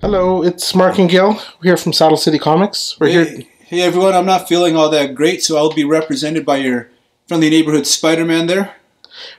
Hello, it's Mark and Gil. We're here from Saddle City Comics. We're here. Hey everyone, I'm not feeling all that great, so I'll be represented by your friendly neighborhood Spider-Man there.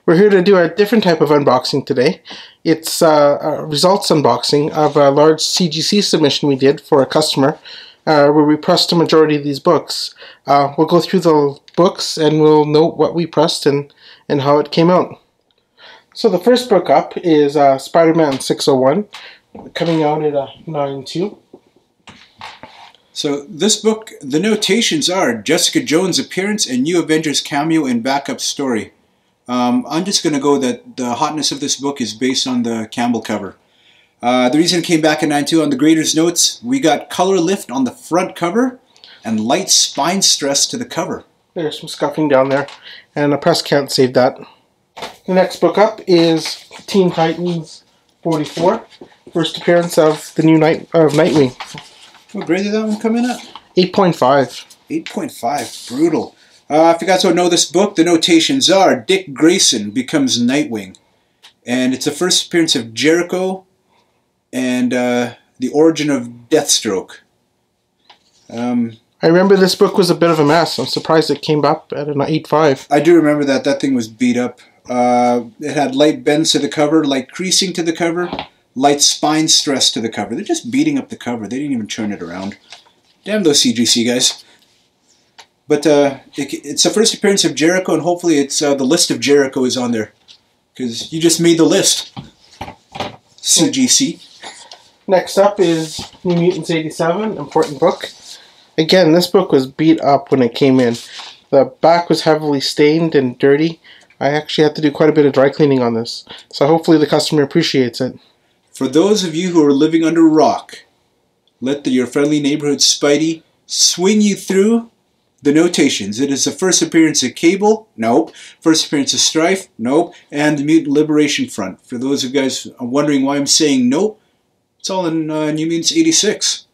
We're here to do a different type of unboxing today. It's a results unboxing of a large CGC submission we did for a customer, where we pressed a majority of these books. We'll go through the books and we'll note what we pressed and how it came out. So the first book up is Spider-Man 601, coming out at 9.2. So this book, the notations are Jessica Jones' appearance and New Avengers cameo and backup story. I'm just going to go that the hotness of this book is based on the Campbell cover. The reason it came back in 9.2 on the graders' notes, we got color lift on the front cover and light spine stress to the cover. There's some scuffing down there, and the press can't save that. The next book up is Teen Titans 44, first appearance of the new Nightwing. What grade did that one come in at? 8.5. 8.5. Brutal. If you guys don't know this book, the notations are Dick Grayson becomes Nightwing. And it's the first appearance of Jericho and the origin of Deathstroke. I remember this book was a bit of a mess. I'm surprised it came up at an 8.5. I do remember that. That thing was beat up. It had light bends to the cover, light creasing to the cover, light spine stress to the cover. They're just beating up the cover. They didn't even turn it around. Damn those CGC guys. But it's the first appearance of Jericho, and hopefully it's the list of Jericho is on there. Because you just made the list. CGC. Next up is New Mutants 87, important book. Again, this book was beat up when it came in. The back was heavily stained and dirty. I actually had to do quite a bit of dry cleaning on this. So hopefully the customer appreciates it. For those of you who are living under a rock, let your friendly neighborhood Spidey swing you through the notations. It is the first appearance of Cable, nope. First appearance of Strife, nope. And the Mutant Liberation Front. For those of you guys wondering why I'm saying nope, it's all in New Mutants 86.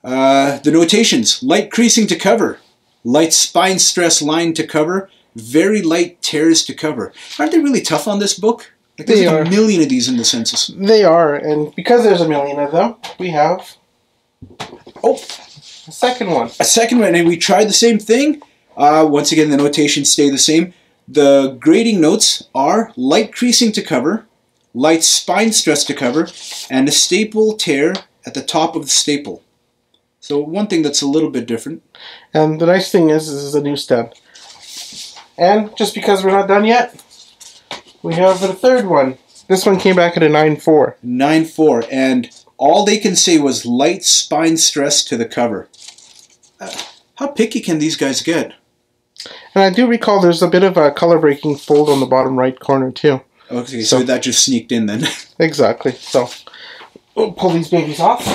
The notations, light creasing to cover, light spine stress line to cover, very light tears to cover. Aren't they really tough on this book? Like there's like a million of these in the census. They are, and because there's a million of them, we have a second one. A second one, and we tried the same thing. Once again, the notations stay the same. The grading notes are light creasing to cover, light spine stress to cover, and a staple tear at the top of the staple. So one thing that's a little bit different. And the nice thing is this is a newsstand. And just because we're not done yet, we have a third one. This one came back at a 9.4. 9.4, and all they can say was light spine stress to the cover. How picky can these guys get? And I do recall there's a bit of a color breaking fold on the bottom right corner too. Okay, so that just sneaked in then. Exactly. So we'll pull these babies off.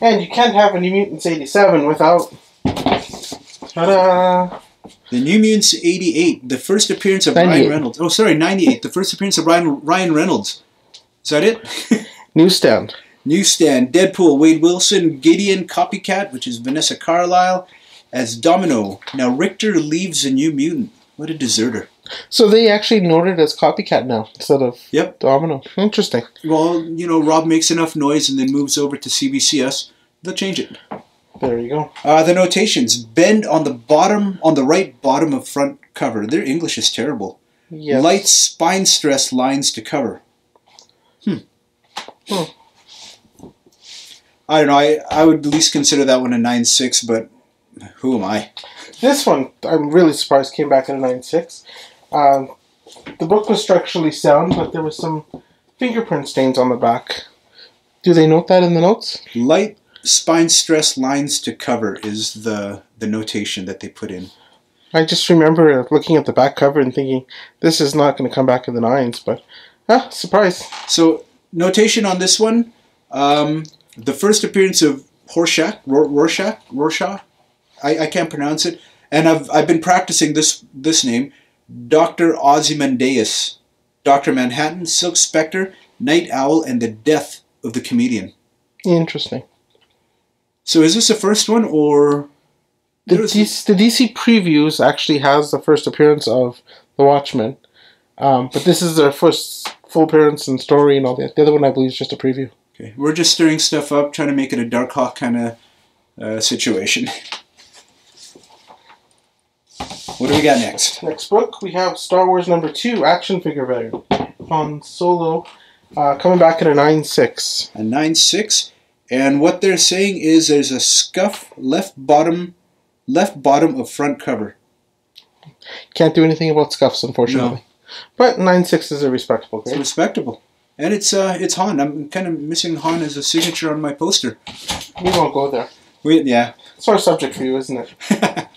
And you can't have a New Mutants 87 without... Ta-da! The New Mutants 88, the first appearance of 98. Ryan Reynolds. Oh, sorry, 98. The first appearance of Ryan Reynolds. Is that it? Newsstand. Newsstand. Deadpool, Wade Wilson, Gideon, Copycat, which is Vanessa Carlyle, as Domino. Now Richter leaves a New Mutant. What a deserter. So they actually noted as Copycat now instead of Domino. Interesting. Well, you know, Rob makes enough noise and then moves over to CBCS. They'll change it. There you go. The notations. Bend on the bottom, on the right bottom of front cover. Their English is terrible. Yes. Light spine stress lines to cover. I don't know. I would at least consider that one a 9.6, but who am I? This one, I'm really surprised, came back at a 9.6. The book was structurally sound, but there was some fingerprint stains on the back. Do they note that in the notes? Light spine stress lines to cover is the notation that they put in. I just remember looking at the back cover and thinking, this is not going to come back in the 9s, but surprise. So, notation on this one, the first appearance of Rorschach, I can't pronounce it, and I've been practicing this name, Dr. Ozymandias, Dr. Manhattan, Silk Spectre, Night Owl, and the Death of the Comedian. Interesting. So is this the first one, or... The DC Previews actually has the first appearance of the Watchmen, But this is their first full appearance and story and all that. The other one, I believe, is just a preview. Okay, we're just stirring stuff up, trying to make it a Dark Hawk kind of situation. What do we got next? Next book, we have Star Wars #2 action figure variant. Han Solo, coming back at a 9.6. A 9.6, and what they're saying is there's a scuff left bottom of front cover. Can't do anything about scuffs, unfortunately. No. But 9.6 is a respectable grade. It's respectable. And it's Han. I'm kind of missing Han as a signature on my poster. We won't go there. Yeah. It's our subject for you, isn't it?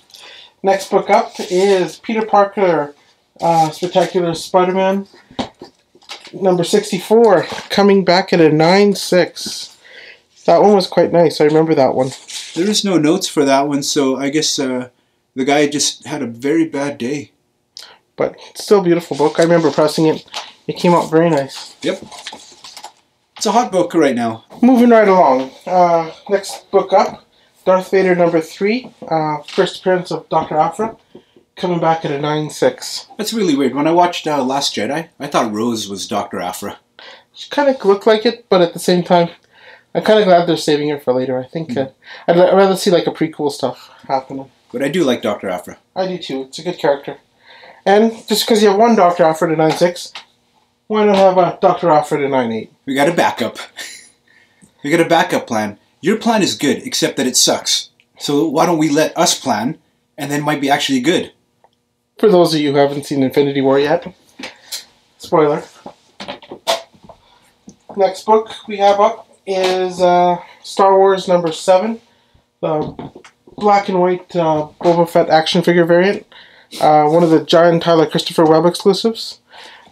Next book up is Peter Parker, Spectacular Spider-Man, #64, coming back at a 9.6. That one was quite nice. I remember that one. There is no notes for that one, so I guess the guy just had a very bad day. But still a beautiful book. I remember pressing it. It came out very nice. Yep. It's a hot book right now. Moving right along. Next book up, Darth Vader #3, first appearance of Dr. Aphra, coming back at a 9.6. That's really weird. When I watched Last Jedi, I thought Rose was Dr. Aphra. She kind of looked like it, but at the same time, I'm kind of glad they're saving her for later. I think I'd rather see like a prequel stuff happening. But I do like Dr. Aphra. I do too. It's a good character. And just because you have one Dr. Aphra at a 9.6, why not have a Dr. Aphra at a 9.8? We got a backup. We got a backup plan. Your plan is good, except that it sucks. So why don't we let us plan, and then it might be actually good. For those of you who haven't seen Infinity War yet, spoiler. Next book we have up is Star Wars #7, the black and white Boba Fett action figure variant. One of the giant Tyler Christopher Webb exclusives,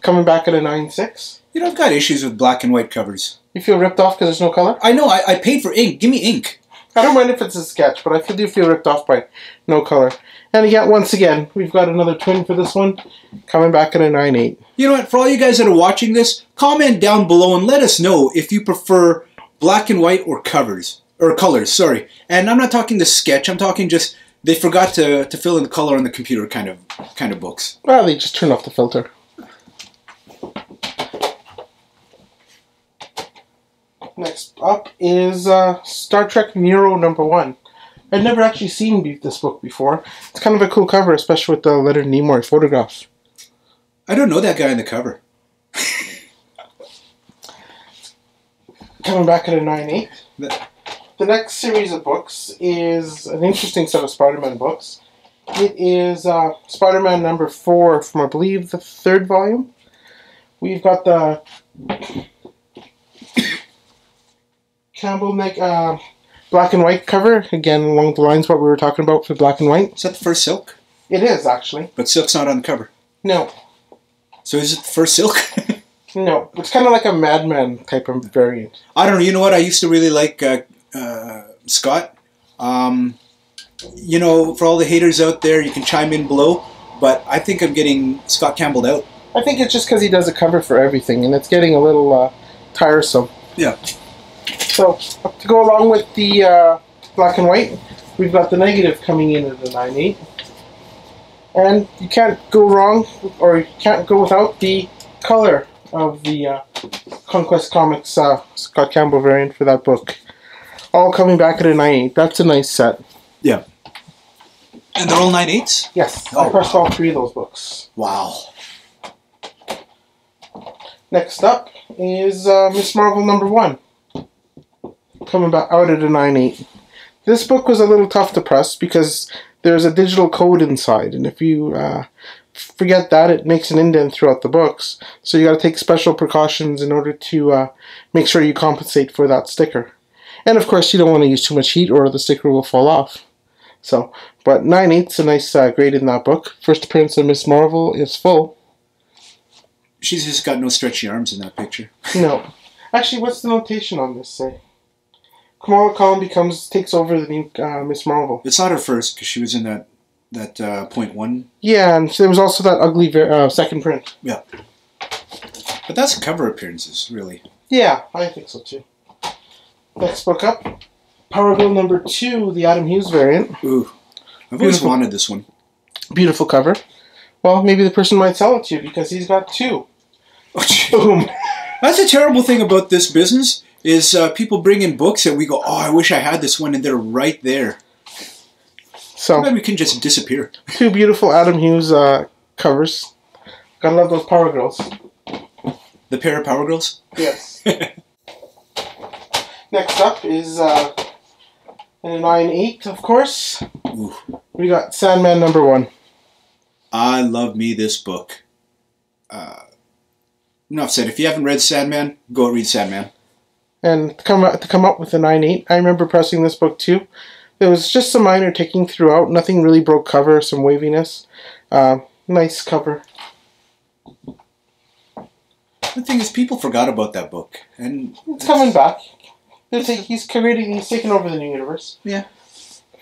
coming back at a 9.6. You know, I've got issues with black and white covers. You feel ripped off because there's no color? I know, I paid for ink. Give me ink. I don't mind if it's a sketch, but I do feel ripped off by no color. And again, once again, we've got another twin for this one, coming back at a 9.8. You know what, for all you guys that are watching this, comment down below and let us know if you prefer black and white or colors, sorry. And I'm not talking the sketch, I'm talking just, they forgot to fill in the color on the computer kind of books. Well, they just turn off the filter. Next up is Star Trek Nero #1. I'd never actually seen this book before. It's kind of a cool cover, especially with the Leonard Nimoy photograph. I don't know that guy on the cover. Coming back at a 9.8. The next series of books is an interesting set of Spider-Man books. It is Spider-Man #4 from, I believe, the 3rd volume. We've got the Campbell black and white cover, again along the lines of what we were talking about for black and white. Is that the first Silk? It is, actually. But Silk's not on the cover. No. So is it the first Silk? No. It's kind of like a Madman type of variant. I don't know. You know what? I used to really like Scott. You know, for all the haters out there, you can chime in below. But I think I'm getting Scott Campbelled out. I think it's just because he does a cover for everything, and it's getting a little tiresome. Yeah. So, to go along with the black and white, we've got the negative coming in at a 9.8. And you can't go wrong, or you can't go without the color of the Conquest Comics Scott Campbell variant for that book. All coming back at a 9.8. That's a nice set. Yeah. And they're all 9.8s? Yes. Oh. I pressed all 3 of those books. Wow. Next up is Miss Marvel #1. Coming back out at a 9.8. This book was a little tough to press because there's a digital code inside, and if you forget that, it makes an indent throughout the books. So you got to take special precautions in order to make sure you compensate for that sticker. And of course, you don't want to use too much heat, or the sticker will fall off. So, but 9.8's a nice grade in that book. First appearance of Miss Marvel is full. She's just got no stretchy arms in that picture. No, actually, what's the notation on this say? Kamala Khan takes over the new Miss Marvel. It's not her first, because she was in that .1. Yeah, and there was also that ugly second print. Yeah. But that's cover appearances, really. Yeah, I think so too. Next book up, Power Girl #2, the Adam Hughes variant. Ooh, I've always wanted this one. Beautiful cover. Well, maybe the person might sell it to you because he's got 2. Boom. That's a terrible thing about this business, is people bring in books and we go, oh, I wish I had this one, and they're right there. So maybe we can just disappear. 2 beautiful Adam Hughes covers. Gotta love those Power Girls. The pair of Power Girls? Yes. Next up is in a 9/8, of course. Ooh. We got Sandman #1. I love me this book. Enough said. If you haven't read Sandman, go read Sandman. And to come up with a 9/8, I remember pressing this book too. There was just some minor ticking throughout. Nothing really broke cover, some waviness. Nice cover. The thing is, people forgot about that book. And it's coming back. He's taking over the new universe. Yeah.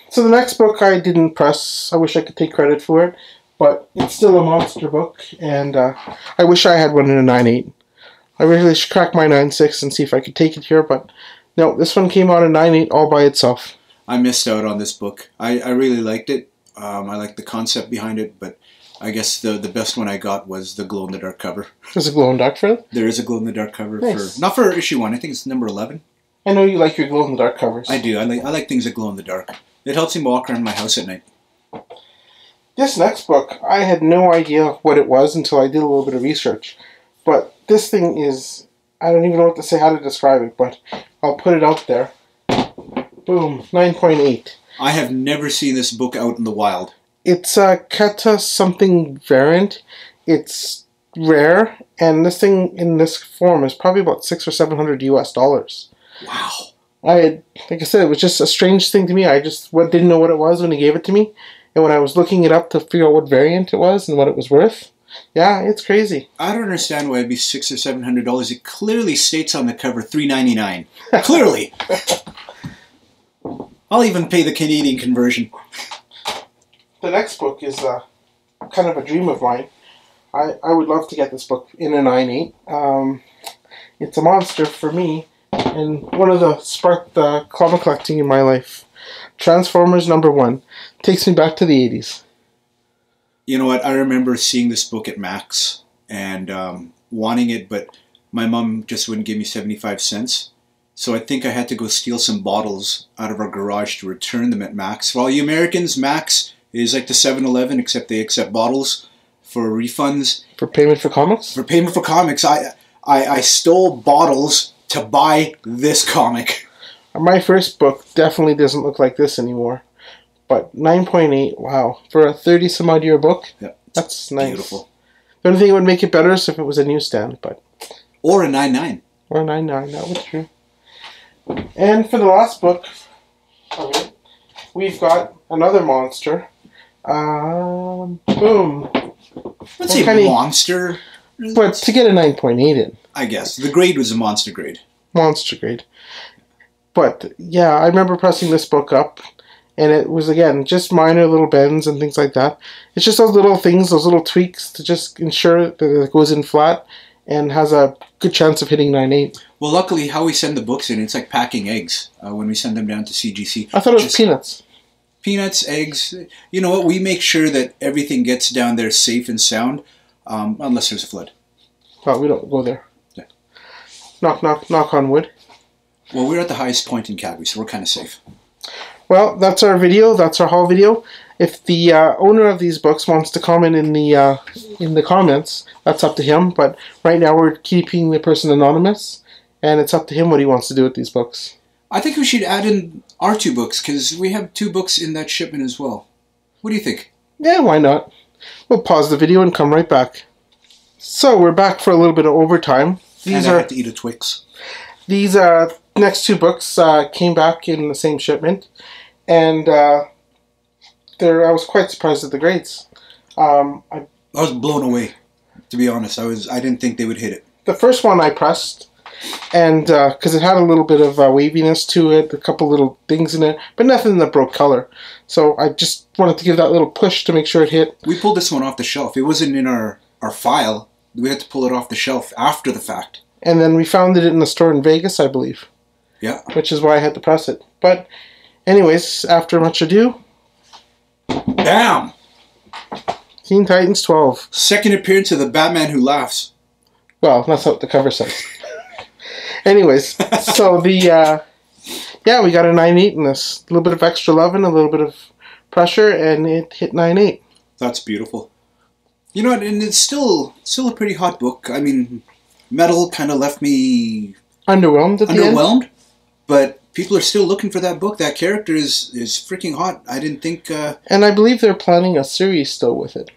So the next book I didn't press. I wish I could take credit for it. But it's still a monster book. And I wish I had one in a 9/8. I really should crack my 9/6 and see if I could take it here. But no, this one came out in 9/8 all by itself. I missed out on this book. I really liked it. I liked the concept behind it, but I guess the best one I got was the glow-in-the-dark cover. There's a glow-in-the-dark for it? There is a glow-in-the-dark cover. Nice. Not for issue 1. I think it's number 11. I know you like your glow-in-the-dark covers. I do. I like things that glow in the dark. It helps me walk around my house at night. This next book, I had no idea what it was until I did a little bit of research. But this thing is, I don't even know what to say, how to describe it, but I'll put it out there. Boom, 9.8. I have never seen this book out in the wild. It's a Keta something variant. It's rare, and this thing in this form is probably about $600 or $700 US. Wow. Like I said, it was just a strange thing to me. I just didn't know what it was when he gave it to me. And when I was looking it up to figure out what variant it was and what it was worth, yeah, it's crazy. I don't understand why it'd be $600 or $700. It clearly states on the cover $3.99. Clearly. I'll even pay the Canadian conversion. The next book is kind of a dream of mine. I would love to get this book in a 9/8. It's a monster for me, and one of the sparked comic collecting in my life. Transformers #1 takes me back to the 80s. You know what? I remember seeing this book at Max and wanting it, but my mom just wouldn't give me 75 cents. So I think I had to go steal some bottles out of our garage to return them at Max. For all you Americans, Max is like the 7-Eleven, except they accept bottles for refunds. For payment for comics? For payment for comics. I stole bottles to buy this comic. My first book definitely doesn't look like this anymore. But 9.8, wow. For a 30-some-odd-year book, yeah, that's nice. Beautiful. The only thing that would make it better is if it was a newsstand, but... Or a 9.9. Or a 9.9, that was true. And for the last book, we've got another monster. Boom. Let's say monster. But to get a 9.8 in. I guess. The grade was a monster grade. Monster grade. But, yeah, I remember pressing this book up, and it was, again, just minor little bends and things like that. It's just those little things, those little tweaks to just ensure that it goes in flat and has a good chance of hitting 9.8. Well, luckily, how we send the books in, it's like packing eggs when we send them down to CGC. I thought it was peanuts. Peanuts, eggs. You know what? We make sure that everything gets down there safe and sound, unless there's a flood. Well, we don't go there. Yeah. Knock, knock, knock on wood. Well, we're at the highest point in Calgary, so we're kind of safe. Well, that's our video. That's our haul video. If the owner of these books wants to comment in the comments, that's up to him. But right now we're keeping the person anonymous, and it's up to him what he wants to do with these books. I think we should add in our 2 books, because we have 2 books in that shipment as well. What do you think? Yeah, why not? We'll pause the video and come right back. So we're back for a little bit of overtime. I have to eat a Twix. These next 2 books came back in the same shipment, and I was quite surprised at the grades. I was blown away, to be honest. I didn't think they would hit it. The first one I pressed, and because it had a little bit of waviness to it, a couple little things in it, but nothing that broke color. So I just wanted to give that little push to make sure it hit. We pulled this one off the shelf. It wasn't in our file. We had to pull it off the shelf after the fact. And then we found it in a store in Vegas, I believe. Yeah. Which is why I had to press it. But anyways, after much ado... Bam! Teen Titans 12. Second appearance of the Batman Who Laughs. Well, that's what the cover says. Anyways, so the, yeah, we got a 9.8 in this. A little bit of extra love and a little bit of pressure, and it hit 9.8. That's beautiful. You know what, and it's still a pretty hot book. I mean, Metal kind of left me... Underwhelmed at the end? But people are still looking for that book. That character is freaking hot. I didn't think... And I believe they're planning a series still with it.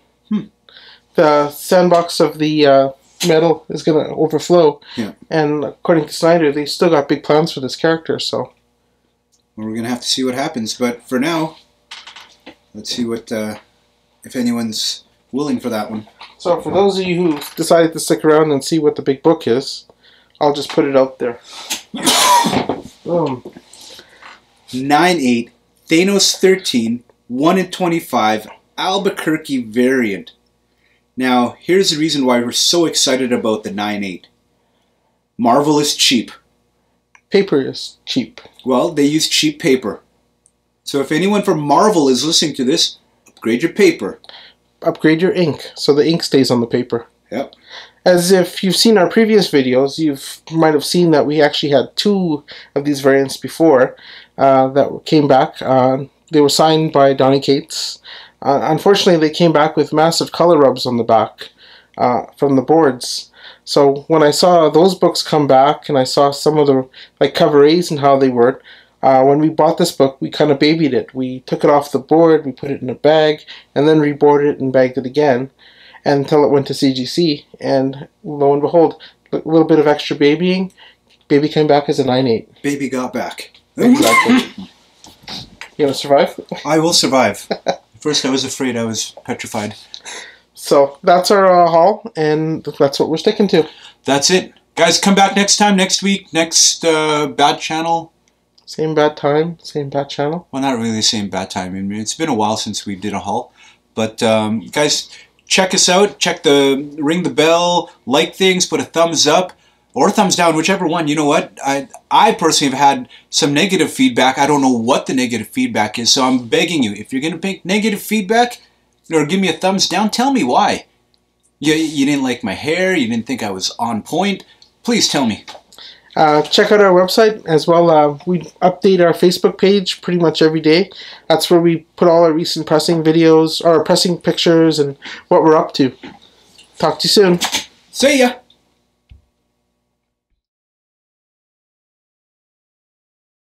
The sandbox of the Metal is going to overflow. Yeah. And according to Snyder, they still got big plans for this character, so... Well, we're going to have to see what happens. But for now, let's see what... if anyone's willing for that one. So for those of you who decided to stick around and see what the big book is, I'll just put it out there. Boom. 9.8, Thanos 13, 1 in 25, Albuquerque variant. Now, here's the reason why we're so excited about the 9.8. Marvel is cheap. Paper is cheap. Well, they use cheap paper. So if anyone from Marvel is listening to this, upgrade your paper. Upgrade your ink, so the ink stays on the paper. Yep. As if you've seen our previous videos, you might have seen that we actually had 2 of these variants before that came back. They were signed by Donny Cates. Unfortunately, they came back with massive color rubs on the back from the boards. So when I saw those books come back, and I saw some of the cover A's and how they were, when we bought this book, we kind of babied it. We took it off the board, we put it in a bag, and then reboarded it and bagged it again until it went to CGC. And lo and behold, a little bit of extra babying, baby came back as a 9.8. Baby got back. Exactly. You want to survive? I will survive. First I was afraid, I was petrified. So that's our haul, and that's what we're sticking to. That's it. Guys, come back next time, next week, next Bad Channel. Same bad time, same bad channel. Well, not really the same bad time. I mean, it's been a while since we did a haul. But guys, check us out. Ring the bell, like things, put a thumbs up or thumbs down, whichever one. You know what? I personally have had some negative feedback. I don't know what the negative feedback is, so I'm begging you, if you're going to make negative feedback or give me a thumbs down, tell me why. You didn't like my hair, you didn't think I was on point. Please tell me. Check out our website as well. We update our Facebook page pretty much every day. That's where we put all our recent pressing videos, or pressing pictures, and what we're up to. Talk to you soon. See ya!